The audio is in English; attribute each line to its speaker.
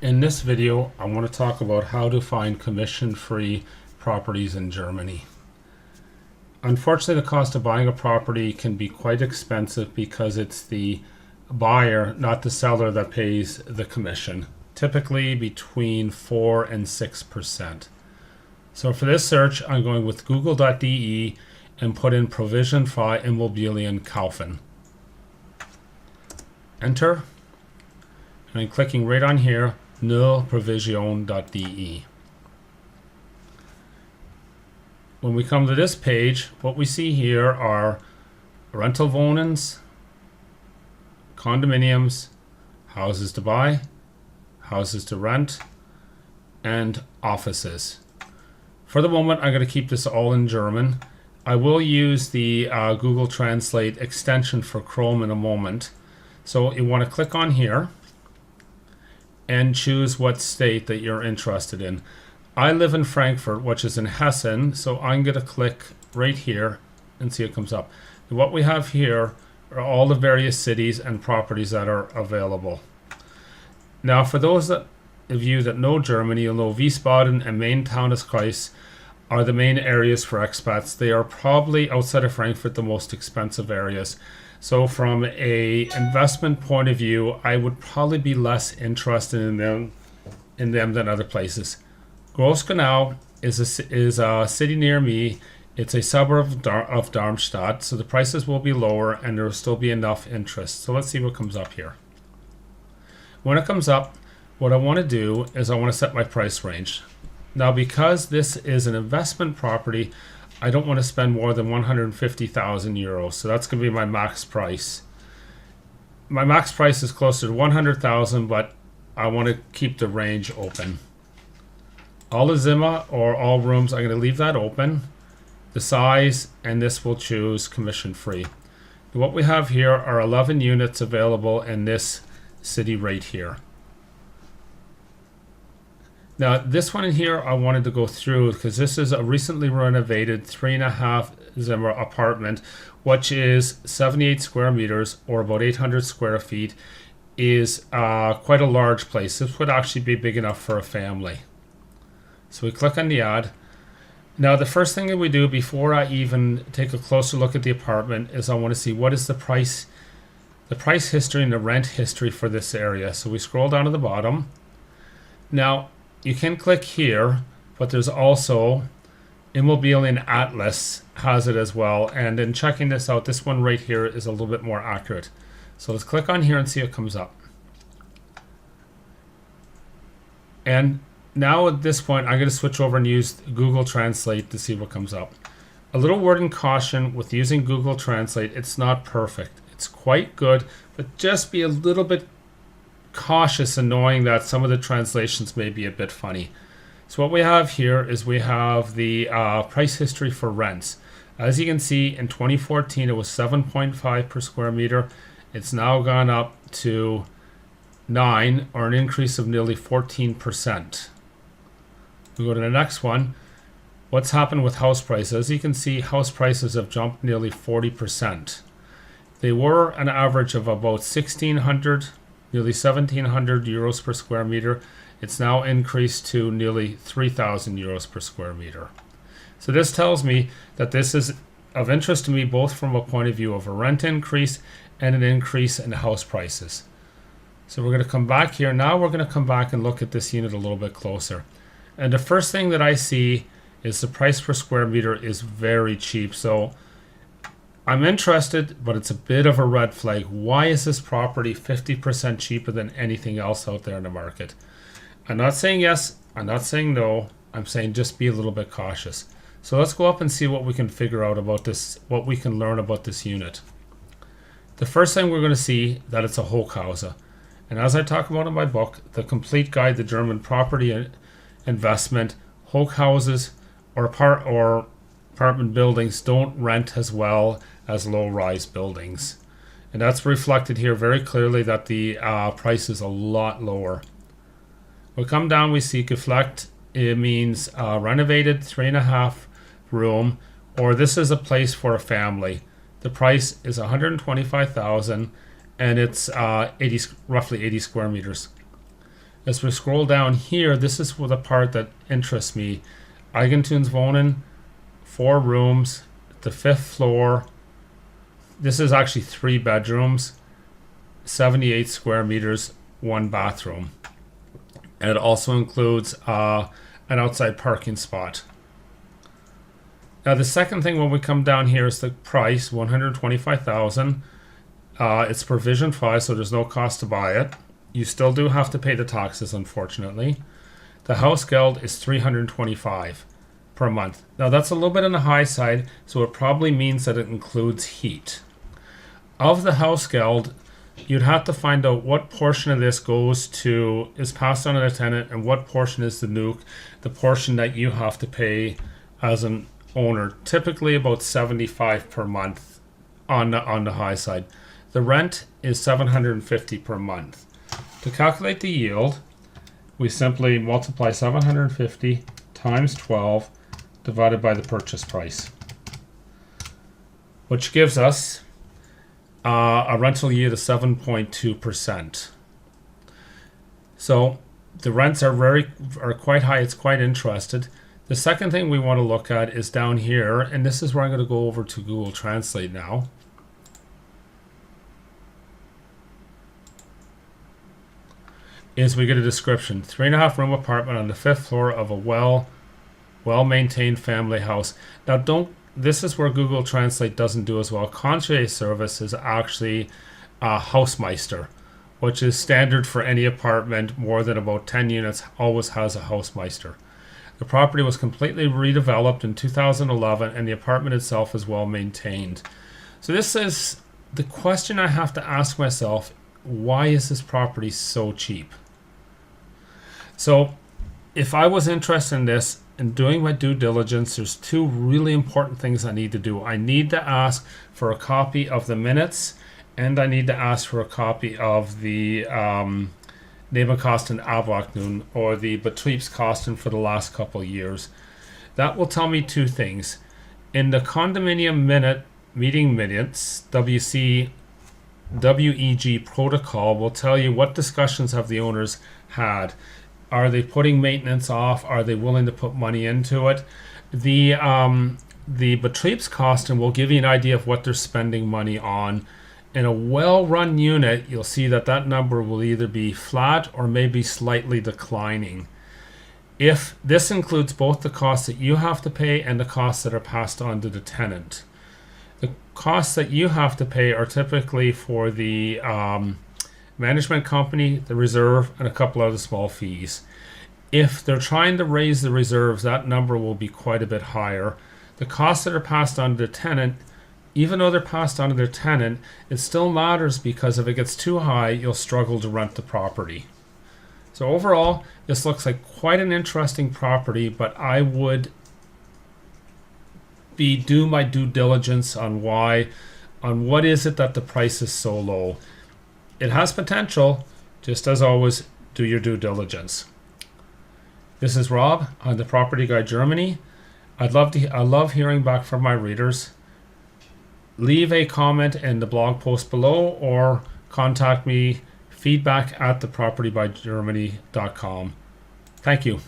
Speaker 1: In this video, I want to talk about how to find commission-free properties in Germany. Unfortunately, the cost of buying a property can be quite expensive because it's the buyer, not the seller, that pays the commission, typically between 4 and 6%. So for this search, I'm going with google.de and put in Provision für Immobilien kaufen. Enter, and I'm clicking right on here, nullprovision.de. When we come to this page, what we see here are rental wohnens, condominiums, houses to buy, houses to rent, and offices. For the moment, I'm going to keep this all in German. I will use the Google Translate extension for Chrome in a moment. So you want to click on here and choose what state that you're interested in. I live in Frankfurt, which is in Hessen, so I'm going to click right here and see it comes up. And what we have here are all the various cities and properties that are available. Now, for those of you that know Germany, you'll know Wiesbaden and Main-Taunus-Kreis are the main areas for expats. They are probably, outside of Frankfurt, the most expensive areas. So from a investment point of view, I would probably be less interested in them than other places. Großgenau is a city near me. It's a suburb of Darmstadt, so the prices will be lower and there will still be enough interest. So let's see what comes up here. When it comes up, what I want to do is I want to set my price range. Now, because this is an investment property, I don't want to spend more than 150,000 euros. So that's going to be my max price. My max price is closer to 100,000, but I want to keep the range open. All Zimmer or all rooms, I'm going to leave that open. The size, and this will choose commission free. What we have here are 11 units available in this city right here. Now, this one in here I wanted to go through because this is a recently renovated 3.5 Zimmer apartment, which is 78 square meters or about 800 square feet, is quite a large place. This would actually be big enough for a family. So we click on the ad. Now, the first thing that we do before I even take a closer look at the apartment is I want to see what is the price history and the rent history for this area. So we scroll down to the bottom. Now, you can click here, but there's also Immobilien Atlas has it as well. And in checking this out, this one right here is a little bit more accurate. So let's click on here and see what comes up. And now at this point, I'm going to switch over and use Google Translate to see what comes up. A little word in caution with using Google Translate, it's not perfect. It's quite good, but just be a little bit cautious in knowing that some of the translations may be a bit funny. So what we have here is we have the price history for rents. As you can see, in 2014 it was 7.5 per square meter. It's now gone up to 9, or an increase of nearly 14%. We go to the next one. What's happened with house prices? As you can see, house prices have jumped nearly 40%. They were an average of about 1,600, nearly 1,700 euros per square meter. It's now increased to nearly 3,000 euros per square meter. So this tells me that this is of interest to me both from a point of view of a rent increase and an increase in house prices. So we're going to come back here. Now we're going to come back and look at this unit a little bit closer. And the first thing that I see is the price per square meter is very cheap. So I'm interested, but it's a bit of a red flag. Why is this property 50% cheaper than anything else out there in the market? I'm not saying yes, I'm not saying no, I'm saying just be a little bit cautious. So let's go up and see what we can figure out about this, what we can learn about this unit. The first thing we're going to see that it's a Hochhause. And as I talk about in my book, The Complete Guide to German Property Investment, Hochhauses or apartment buildings don't rent as well as low-rise buildings. And that's reflected here very clearly that the price is a lot lower. We come down, we see Geflecht. It means renovated 3.5 room, or this is a place for a family. The price is 125,000 and it's roughly 80 square meters. As we scroll down here, this is the part that interests me. Eigentumswohnen, 4 rooms, the 5th floor. This is actually 3 bedrooms, 78 square meters, 1 bathroom. And it also includes an outside parking spot. Now the second thing when we come down here is the price, $125,000. It's provision 5, so there's no cost to buy it. You still do have to pay the taxes, unfortunately. The house geld is $325 per month. Now that's a little bit on the high side, so it probably means that it includes heat. Of the house geld, you'd have to find out what portion of this is passed on to the tenant, and what portion is the nuke, the portion that you have to pay as an owner. Typically about $75 per month on the high side. The rent is $750 per month. To calculate the yield, we simply multiply 750 times 12 divided by the purchase price, which gives us a rental yield of 7.2%. So the rents are quite high. It's quite interesting. The second thing we want to look at is down here, and this is where I'm going to go over to Google Translate now. Is we get a description: 3.5 room apartment on the 5th floor of a well-maintained family house. Now this is where Google Translate doesn't do as well. Concierge service is actually a Hausmeister, which is standard for any apartment more than about 10 units, always has a Hausmeister. The property was completely redeveloped in 2011, and the apartment itself is well maintained. So this is the question I have to ask myself: why is this property so cheap? So if I was interested in this and doing my due diligence, there's 2 really important things I need to do. I need to ask for a copy of the minutes, and I need to ask for a copy of the Nebenkosten Abrechnung, or the Betriebskosten for the last couple of years. That will tell me 2 things. In the condominium meeting minutes, WEG protocol will tell you what discussions have the owners had. Are they putting maintenance off? Are they willing to put money into it? The Betriebskosten will give you an idea of what they're spending money on. In a well-run unit, you'll see that number will either be flat or maybe slightly declining. If this includes both the costs that you have to pay and the costs that are passed on to the tenant. The costs that you have to pay are typically for the management company, the reserve, and a couple other small fees. If they're trying to raise the reserves, that number will be quite a bit higher. The costs that are passed on to the tenant, even though they're passed on to their tenant, it still matters, because if it gets too high, you'll struggle to rent the property. So overall, this looks like quite an interesting property, but I would do my due diligence on what is it that the price is so low. It has potential. Just as always, do your due diligence. This is Rob on the Property Guide Germany. I love hearing back from my readers. Leave a comment in the blog post below, or contact me, feedback@thepropertybygermany.com. Thank you.